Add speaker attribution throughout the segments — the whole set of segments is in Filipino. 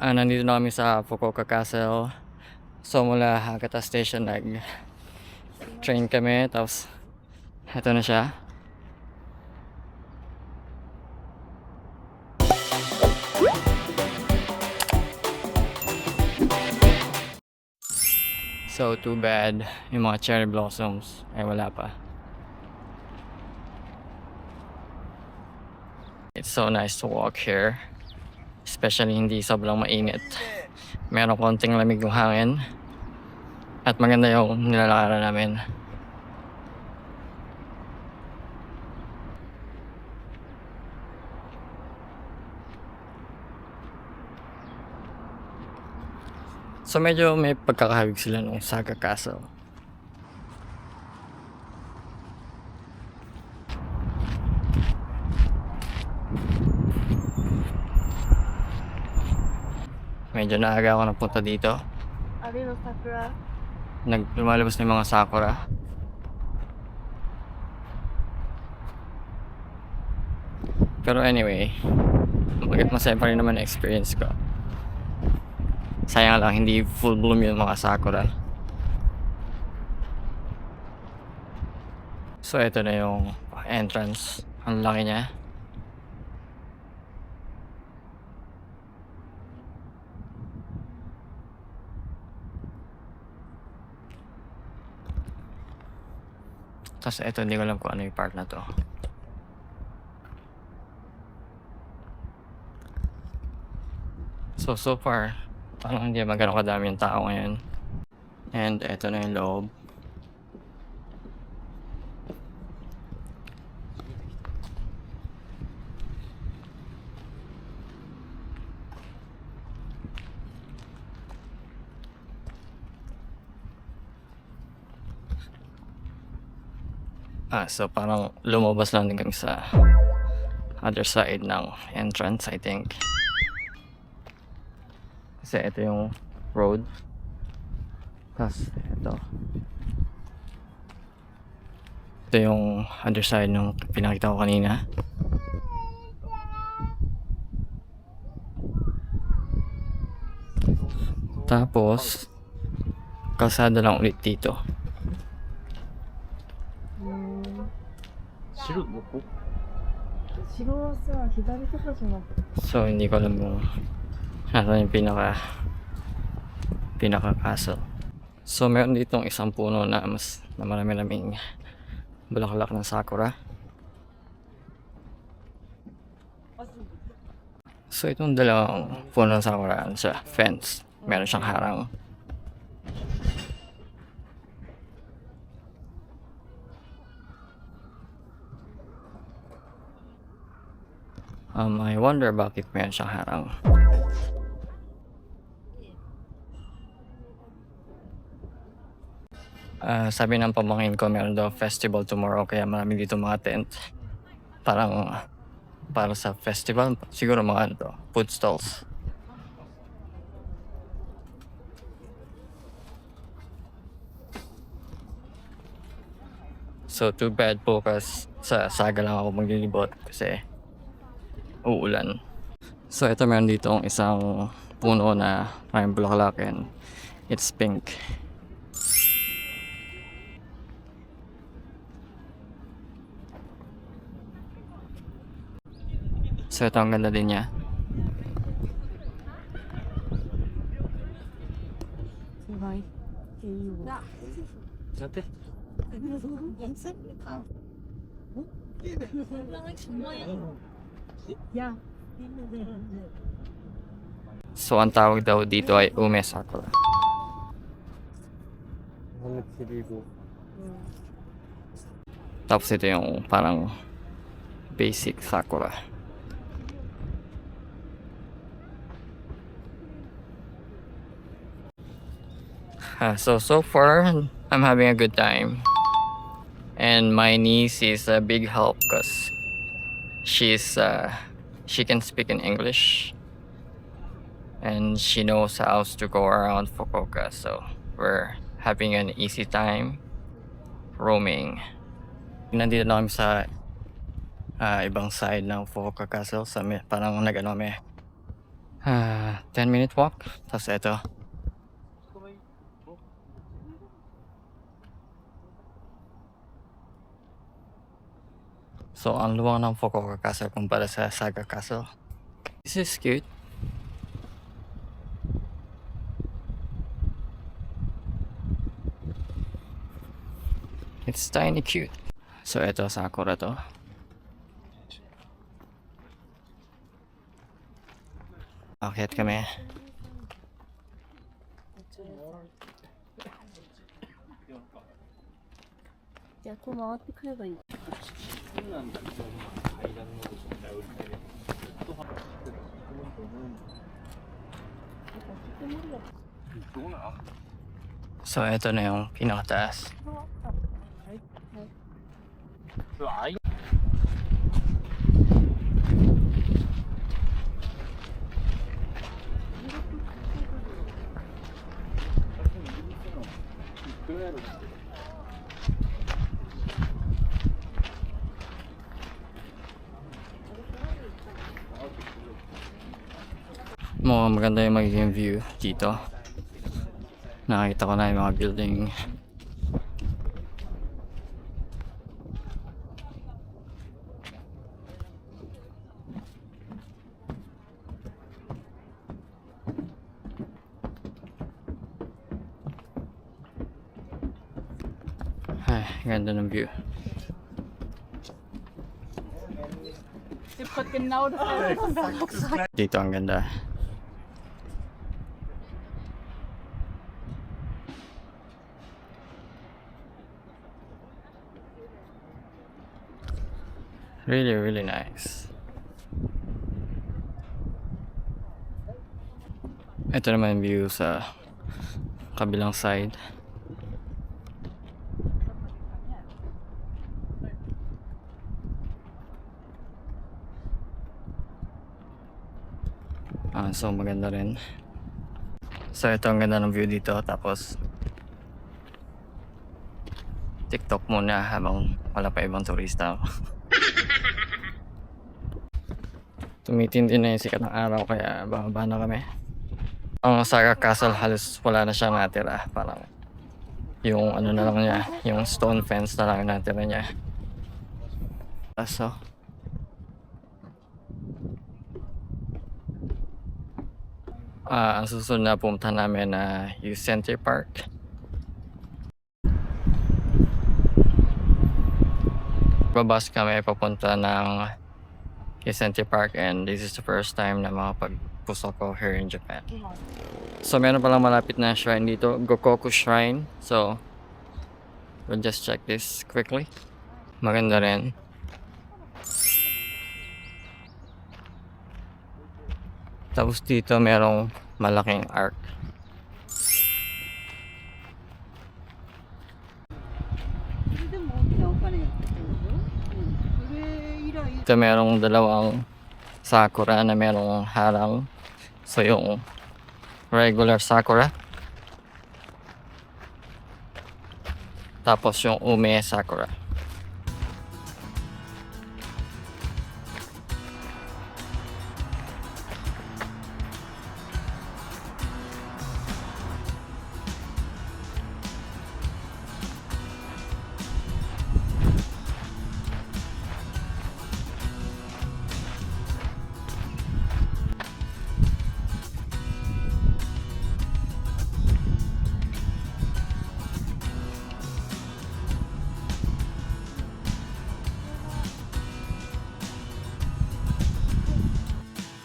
Speaker 1: Nandito na kami sa Fukuoka Castle. So mula Hakata Station nag-train kami, tapos eto na siya. So too bad yung mga cherry blossoms ay wala pa. It's so nice to walk here, especially hindi sobrang mainit. Meron konting lamig ng hangin at maganda yung nilalakaran namin. So medyo may pagkakahawig sila nung Saga Castle. Medyo naaga ako napunta dito.
Speaker 2: Arino Sakura.
Speaker 1: Lumalabas na yung mga sakura. Pero anyway, masaya pa rin naman ang experience ko. Sayang lang hindi full bloom yung mga sakura. So ito na yung entrance. Ang laki niya. Tapos ito, hindi ko alam kung ano yung part na to. So far, parang hindi magano'ng kadami yung tao ngayon. And ito na yung loob. So parang lumabas lang din kami sa other side ng entrance, I think. Kasi ito yung road. Tapos ito yung other side ng pinakita ko kanina. Tapos kalsada lang ulit dito. So hindi ko alam kung nasan yung pinaka castle. So meron ditong isang puno na marami-raming bulaklak ng sakura. So itong dalawang puno ng sakura sa fence, meron siyang harang. I wonder bakit meron siyang harang. Sabi ng pamangkin ko meron daw festival tomorrow, kaya marami dito mga tent. Parang para sa festival, siguro mga food stalls. So too bad bukas sa Saga lang ako maglilibot kasi uulan. So ito meron dito isang puno na maraming bulaklak and it's pink. So ito ang ganda din niya. So ang tawag daw dito ay Ume Sakura. Tapos ito yung parang basic sakura. So far I'm having a good time. And my niece is a big help because she can speak in English and she knows how to go around Fukuoka, so we're having an easy time roaming. Nandito na kami sa ibang side ng Fukuoka Castle, sa parang 10-minute walk. Tapos ito. So, ang luwang ng Fukuoka Castle kumpara sa Saga Castle. This is cute. It's tiny cute. So, ito, Sakura to. Akyat kami.
Speaker 2: 야, 또 나한테 칼가 있.
Speaker 1: So, ito na yung pinakataas. Mukhang maganda yung magiging view dito. Nakakita ko na yung mga building. Ay, ganda ng view. Dito ang ganda. Really, really nice. Ito naman yung view sa kabilang side. So maganda rin. So ito ang ganda ng view dito. Tapos TikTok muna habang wala pa ibang turista. Tumitindi na yung sikat ng araw kaya bababa na kami. Ang Saga Castle halos wala na siyang natira. Parang yung ano na lang niya, yung stone fence na lang natira niya. So ang susunod na pumunta namin na Youth Center Park. Babas kami papunta ng Youth Center Park and this is the first time na makapagpuso ko here in Japan. So meron palang malapit na shrine dito, Gokoku Shrine. So we'll just check this quickly. Maganda rin. Tapos dito merong malaking arc. Dito merong dalawang sakura na merong harang. So yung regular sakura. Tapos yung ume sakura.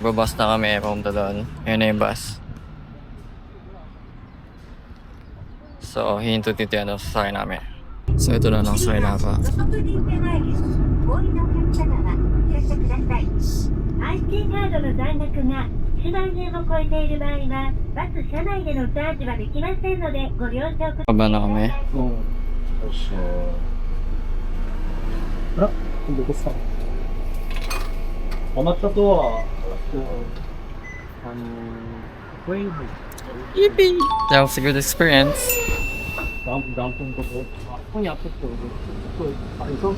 Speaker 1: Babas na kami papunta doon. Ayun na yung bus. So, hihinto dito yan sa sakay namin. So, ito na lang sa Inaba.
Speaker 3: IC カードの残額が1万円を超えている場合はバス車内でのチャージはできませんのでご了承ください。
Speaker 1: Baba na kami.
Speaker 4: あら、どこっすか。余ったとは、これに入って
Speaker 1: Yippee! That was a good experience.
Speaker 4: 何分とこ、ここにあったってことで、あれ、そう。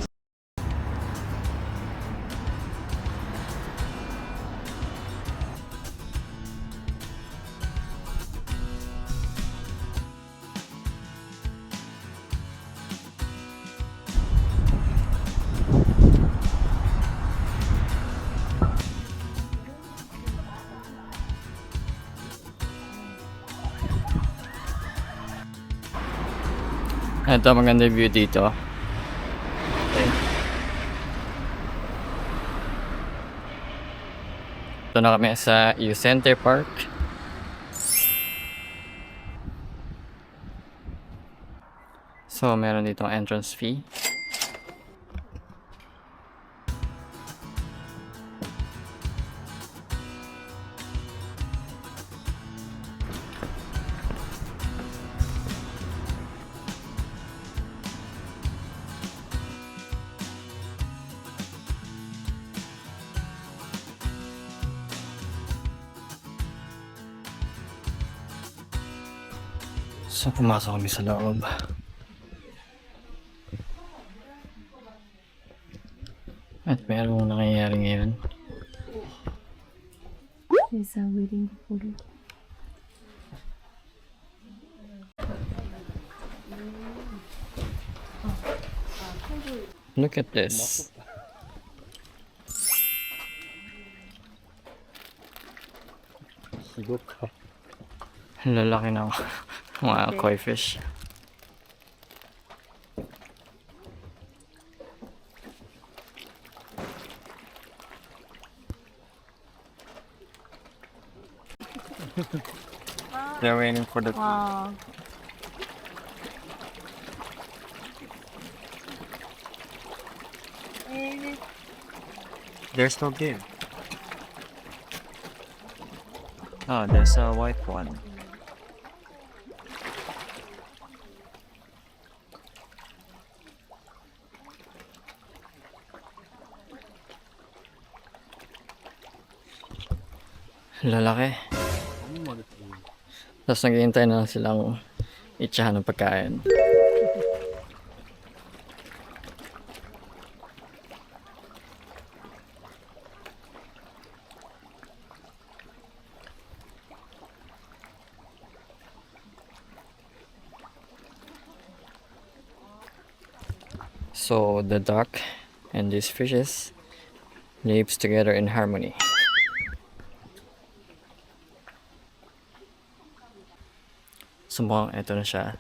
Speaker 1: Ito, maganda yung view dito. Ito na kami sa U Center Park. So, meron ditong entrance fee. So, pumasok kami sa loob. At merong nangyayari ngayon.
Speaker 2: Yes, I'm waiting for it.
Speaker 1: Look at this.
Speaker 4: Higoka.
Speaker 1: Ang lalaki ng mga koi fish. They're waiting for the...
Speaker 2: Wow.
Speaker 1: They're still there. Oh, there's a white one. Lalaki. Tapos naghihintay na lang silang itsahan ng pagkain. So the duck and these fishes lives together in harmony. So mukhang eto na siya.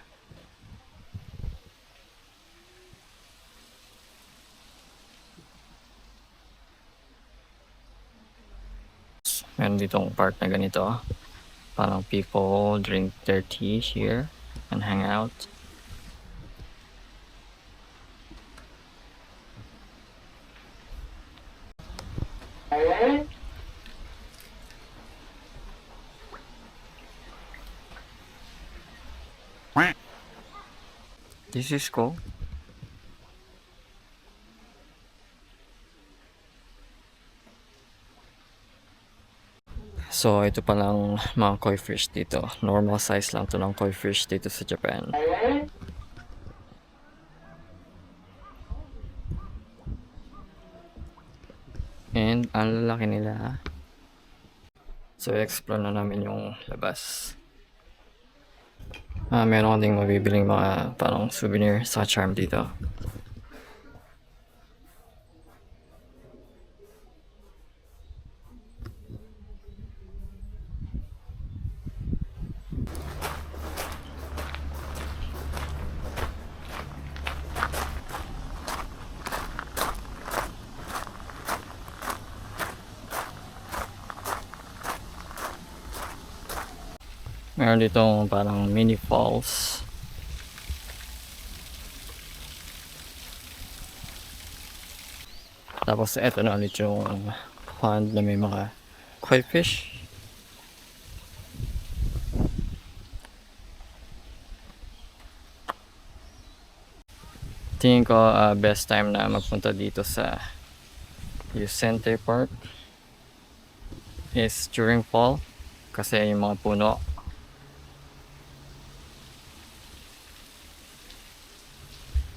Speaker 1: Meron ditong part na ganito. Parang people drink their tea here and hang out. This is cool. So, ito palang mga koi fish dito. Normal size lang to ng koi fish dito sa Japan. And, ang lalaki nila. So, explore na namin yung labas. Meron ding mabibiling mga parang souvenir sa charm dito. Meron ditong parang mini falls. Tapos eto na ulit yung pond na may mga koi fish. Tingin ko best time na magpunta dito sa U Center Park is during fall kasi yung mga puno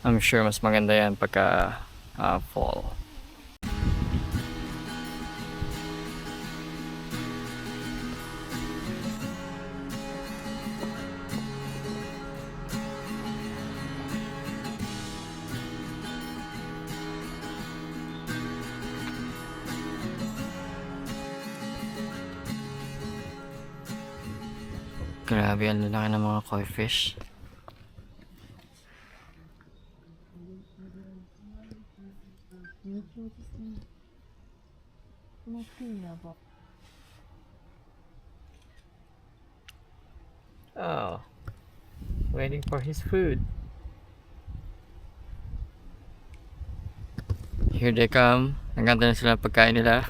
Speaker 1: I'm sure mas maganda yan pagka fall. Grabe, ang lalaki ng mga koi fish. Oh, waiting for his food. Here they come. Naganda na sila ng pagkain nila.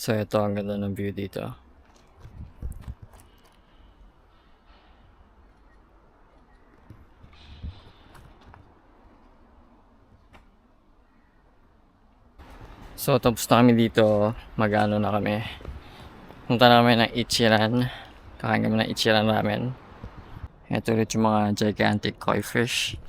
Speaker 1: So ito, ang ganda ng view dito. So tapos na kami dito, mag-ano na kami. Punta na kami ng Ichiran. Kakain kami ng Ichiran ramen. Ito ulit yung mga gigantic koi fish.